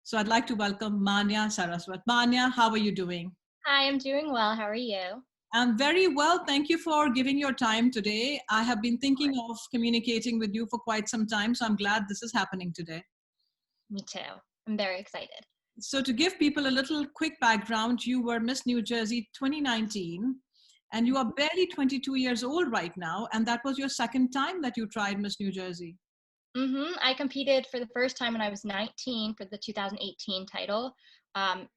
So I'd like to welcome Manya Saaraswat. Manya, how are you doing? Hi, I'm doing well. How are you? I'm very well. Thank you for giving your time today. I have been thinking of communicating with you for quite some time, so I'm glad this is happening today. Me too. I'm very excited. So to give people a little quick background, you were Miss New Jersey 2019, and you are barely 22 years old right now, and that was your second time that you tried Miss New Jersey. I competed for the first time when I was 19 for the 2018 title.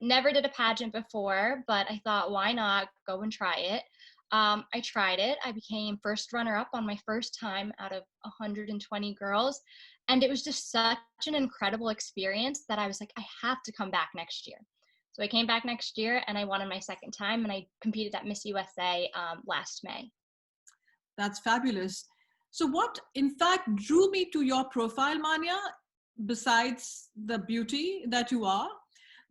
Never did a pageant before, but I thought, why not go and try it? I tried it. I became first runner-up on my first time out of 120 girls. And it was just such an incredible experience that I was like, I have to come back next year. So I came back next year and I won on my second time, and I competed at Miss USA last May. That's fabulous. So what, in fact, drew me to your profile, Manya, besides the beauty that you are,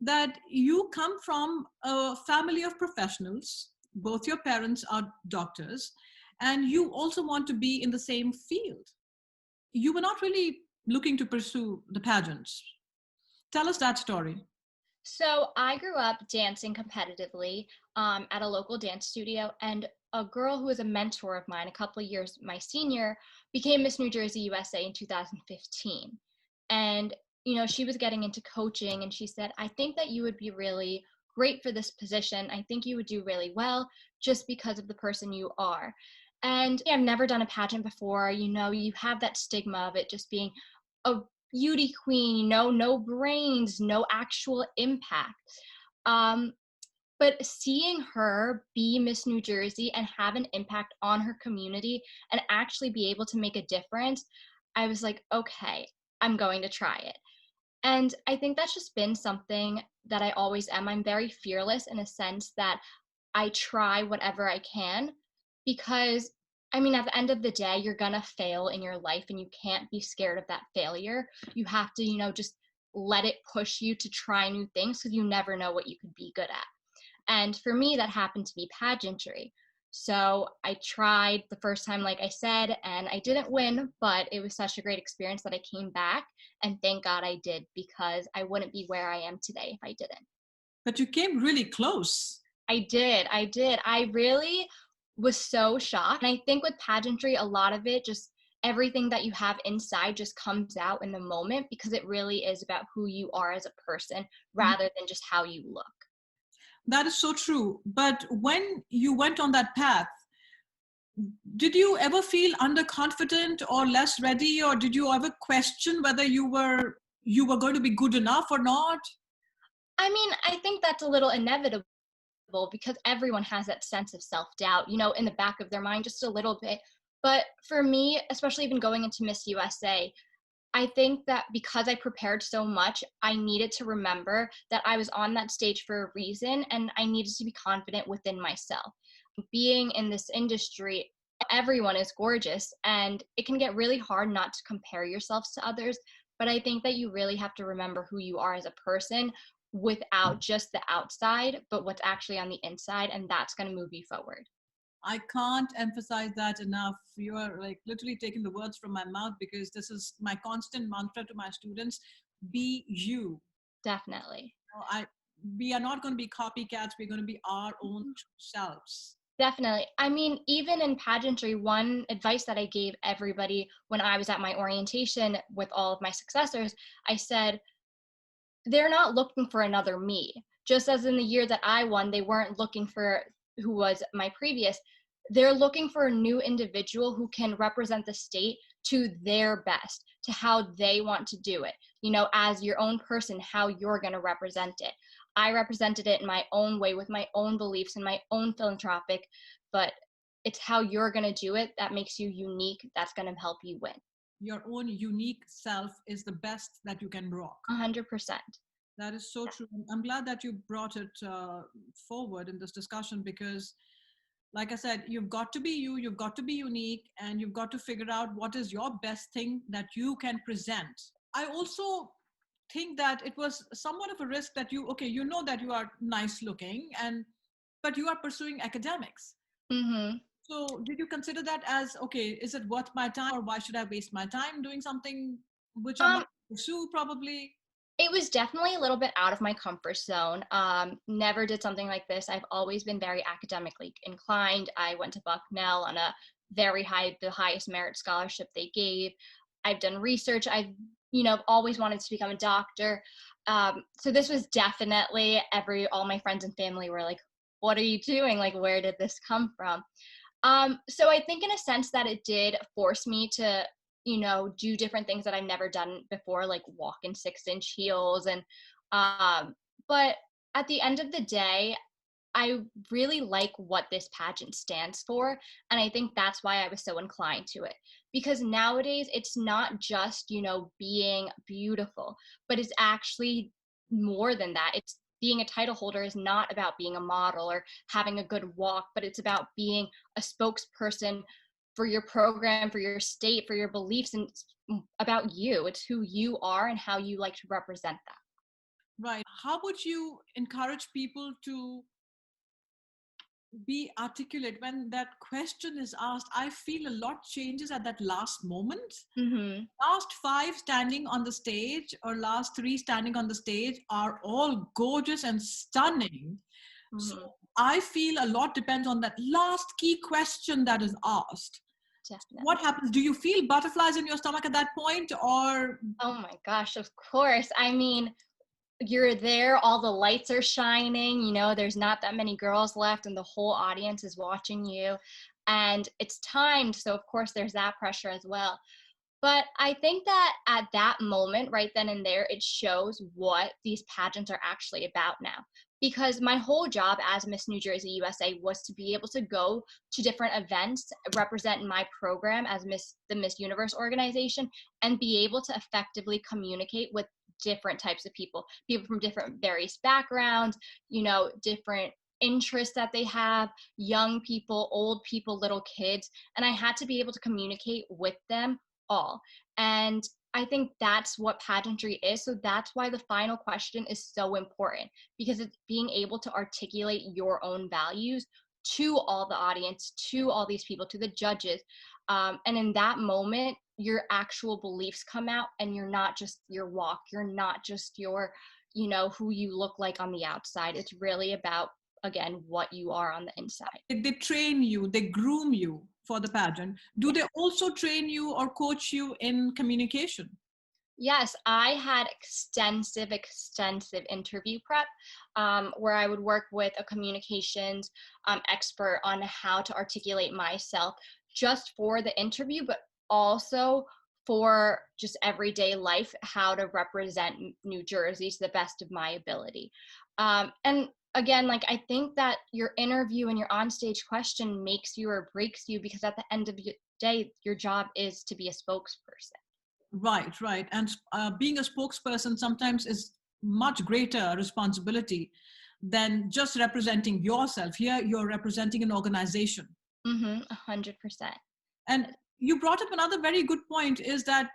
that you come from a family of professionals. Both your parents are doctors, and you also want to be in the same field. You were not really looking to pursue the pageants. Tell us that story. So I grew up dancing competitively at a local dance studio, and a girl who was a mentor of mine, a couple of years my senior, became Miss New Jersey USA in 2015. And she was getting into coaching, and she said, "I think that you would be really great for this position. I think you would do really well just because of the person you are." And I've never done a pageant before. You have that stigma of it just being a beauty queen, no brains, no actual impact. Um, but seeing her be Miss New Jersey and have an impact on her community and actually be able to make a difference, I was like, okay, I'm going to try it. And I think that's just been something that I always am. I'm very fearless in a sense that I try whatever I can, because at the end of the day, you're gonna fail in your life and you can't be scared of that failure. You have to, just let it push you to try new things, because you never know what you could be good at. And for me, that happened to be pageantry. So I tried the first time, like I said, and I didn't win, but it was such a great experience that I came back. And thank God I did, because I wouldn't be where I am today if I didn't. But you came really close. I did. I really was so shocked. And I think with pageantry, a lot of it, just everything that you have inside just comes out in the moment, because it really is about who you are as a person rather than just how you look. That is so true. But when you went on that path, did you ever feel underconfident or less ready, or did you ever question whether you were going to be good enough or not? I think that's a little inevitable, because everyone has that sense of self-doubt, in the back of their mind, just a little bit. But for me, especially even going into Miss USA, I think that because I prepared so much, I needed to remember that I was on that stage for a reason, and I needed to be confident within myself. Being in this industry, everyone is gorgeous, and it can get really hard not to compare yourselves to others. But I think that you really have to remember who you are as a person without just the outside, but what's actually on the inside, and that's going to move you forward. I can't emphasize that enough. You are like literally taking the words from my mouth, because this is my constant mantra to my students: be you. Definitely. We are not going to be copycats. We're going to be our own true selves. Definitely. Even in pageantry, one advice that I gave everybody when I was at my orientation with all of my successors, I said, they're not looking for another me. Just as in the year that I won, they weren't looking for who was my previous. They're looking for a new individual who can represent the state to their best, to how they want to do it. As your own person, how you're going to represent it. I represented it in my own way with my own beliefs and my own philanthropic, but it's how you're going to do it that makes you unique. That's going to help you win. Your own unique self is the best that you can rock. 100%. That is so true. I'm glad that you brought it forward in this discussion, because like I said, you've got to be you, you've got to be unique, and you've got to figure out what is your best thing that you can present. I also think that it was somewhat of a risk that you know that you are nice looking, but you are pursuing academics. Mm-hmm. So did you consider that as, okay, is it worth my time, or why should I waste my time doing something which I'm not going to pursue probably? It was definitely a little bit out of my comfort zone. Never did something like this. I've always been very academically inclined. I went to Bucknell on a the highest merit scholarship they gave. I've done research. I've, always wanted to become a doctor. So this was definitely all my friends and family were like, what are you doing? Like, where did this come from? So I think in a sense that it did force me to, do different things that I've never done before, like walk in 6-inch heels. But at the end of the day, I really like what this pageant stands for. And I think that's why I was so inclined to it. Because nowadays it's not just, being beautiful, but it's actually more than that. It's being a title holder is not about being a model or having a good walk, but it's about being a spokesperson for your program, for your state, for your beliefs, and it's about you. It's who you are and how you like to represent that. Right. How would you encourage people to be articulate when that question is asked? I feel a lot changes at that last moment. Mm-hmm. Last five standing on the stage or last three standing on the stage are all gorgeous and stunning. So Mm-hmm. I feel a lot depends on that last key question that is asked. What Definitely. happens? Do you feel butterflies in your stomach at that point, or? Oh my gosh, of course. I mean, you're there, all the lights are shining, there's not that many girls left, and the whole audience is watching you. And it's timed, so of course there's that pressure as well. But I think that at that moment, right then and there, it shows what these pageants are actually about now. Because my whole job as Miss New Jersey USA was to be able to go to different events, represent my program as the Miss Universe organization, and be able to effectively communicate with different types of people from different various backgrounds, different interests that they have, young people, old people, little kids. And I had to be able to communicate with them all. And I think that's what pageantry is. So that's why the final question is so important, because it's being able to articulate your own values to all the audience, to all these people, to the judges. And in that moment, your actual beliefs come out, and you're not just your walk, you're not just your, who you look like on the outside. It's really about, again, what you are on the inside. They train you, they groom you for the pageant. Do they also train you or coach you in communication? Yes, I had extensive interview prep, where I would work with a communications expert on how to articulate myself just for the interview, but also for just everyday life, how to represent New Jersey to the best of my ability. And again, like, I think that your interview and your onstage question makes you or breaks you, because at the end of the day, your job is to be a spokesperson. Right, right. And being a spokesperson sometimes is much greater responsibility than just representing yourself. Here, you're representing an organization. 100%. And you brought up another very good point, is that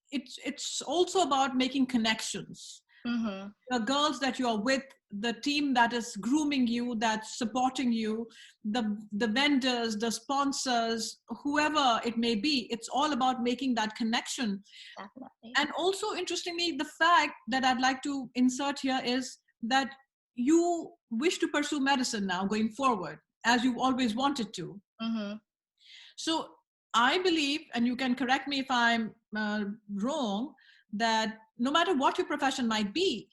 it's also about making connections. Mm-hmm. The girls that you are with, the team that is grooming you, that's supporting you, the vendors, the sponsors, whoever it may be, it's all about making that connection. Definitely. And also, interestingly, the fact that I'd like to insert here is that you wish to pursue medicine now going forward, as you've always wanted to. Mm-hmm. So I believe, and you can correct me if I'm wrong, that no matter what your profession might be,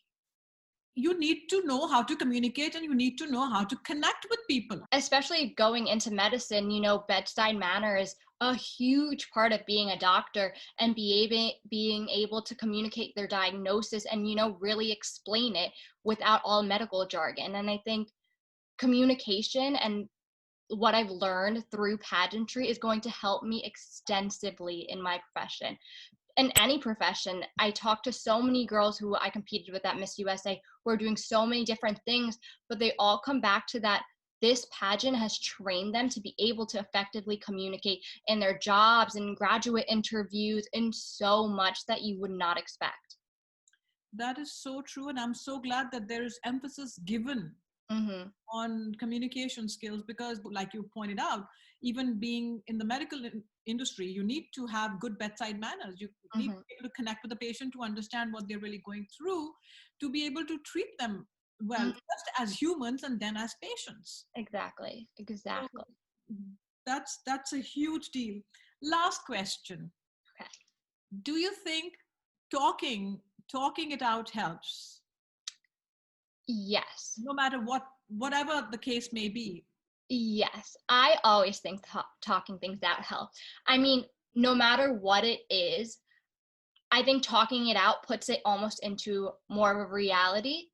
you need to know how to communicate, and you need to know how to connect with people. Especially going into medicine, bedside manner is a huge part of being a doctor, and being able to communicate their diagnosis and, really explain it without all medical jargon. And I think communication and what I've learned through pageantry is going to help me extensively in my profession. In any profession, I talked to so many girls who I competed with at Miss USA who are doing so many different things, but they all come back to that this pageant has trained them to be able to effectively communicate in their jobs and graduate interviews, and so much that you would not expect. That is so true. And I'm so glad that there is emphasis given Mm-hmm. on communication skills, because like you pointed out, even being in the medical industry, you need to have good bedside manners. You need to Mm-hmm. be able to connect with the patient to understand what they're really going through, to be able to treat them well, Mm-hmm. just as humans and then as patients. Exactly. So Exactly. that's a huge deal. Last question. Okay. Do you think talking it out helps, Yes. no matter whatever the case may be? Yes. I always think talking things out helps. I mean, no matter what it is, I think talking it out puts it almost into more of a reality,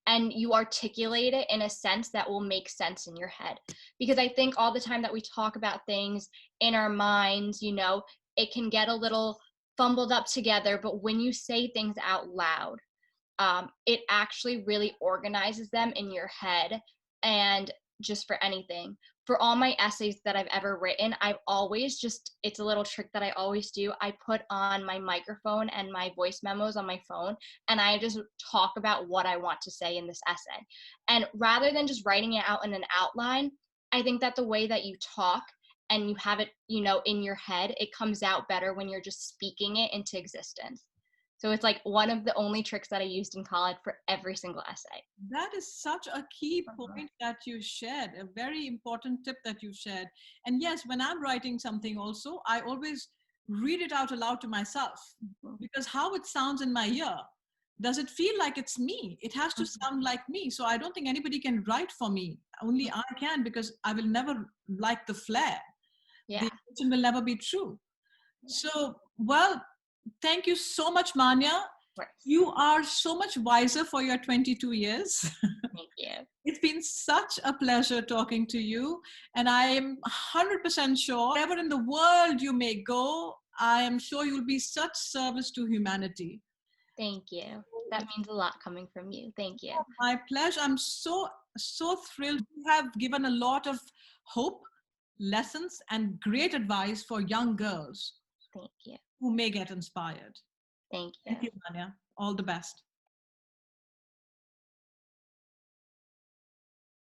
and you articulate it in a sense that will make sense in your head. Because I think all the time that we talk about things in our minds, it can get a little fumbled up together, but when you say things out loud, it actually really organizes them in your head. And just for anything, for all my essays that I've ever written, I've always it's a little trick that I always do. I put on my microphone and my voice memos on my phone, and I just talk about what I want to say in this essay. And rather than just writing it out in an outline, I think that the way that you talk and you have it, in your head, it comes out better when you're just speaking it into existence. So it's like one of the only tricks that I used in college for every single essay. That is such a key Uh-huh. point that you shared, a very important tip that you shared. And yes, when I'm writing something also, I always read it out aloud to myself, Mhm. because how it sounds in my ear, does it feel like it's me? It has to Mhm. sound like me. So I don't think anybody can write for me. Only I can, because I will never like the flair. The Yeah. intention will never be true. Yeah. So, well, thank you so much, Manya. Of course. You are so much wiser for your 22 years. Thank you. It's been such a pleasure talking to you. And I am 100% sure, wherever in the world you may go, I am sure you'll be such service to humanity. Thank you. That means a lot coming from you. Thank you. My pleasure. I'm so thrilled. You have given a lot of hope, lessons, and great advice for young girls Thank you. who may get inspired. Thank you. Thank you, Manya. All the best.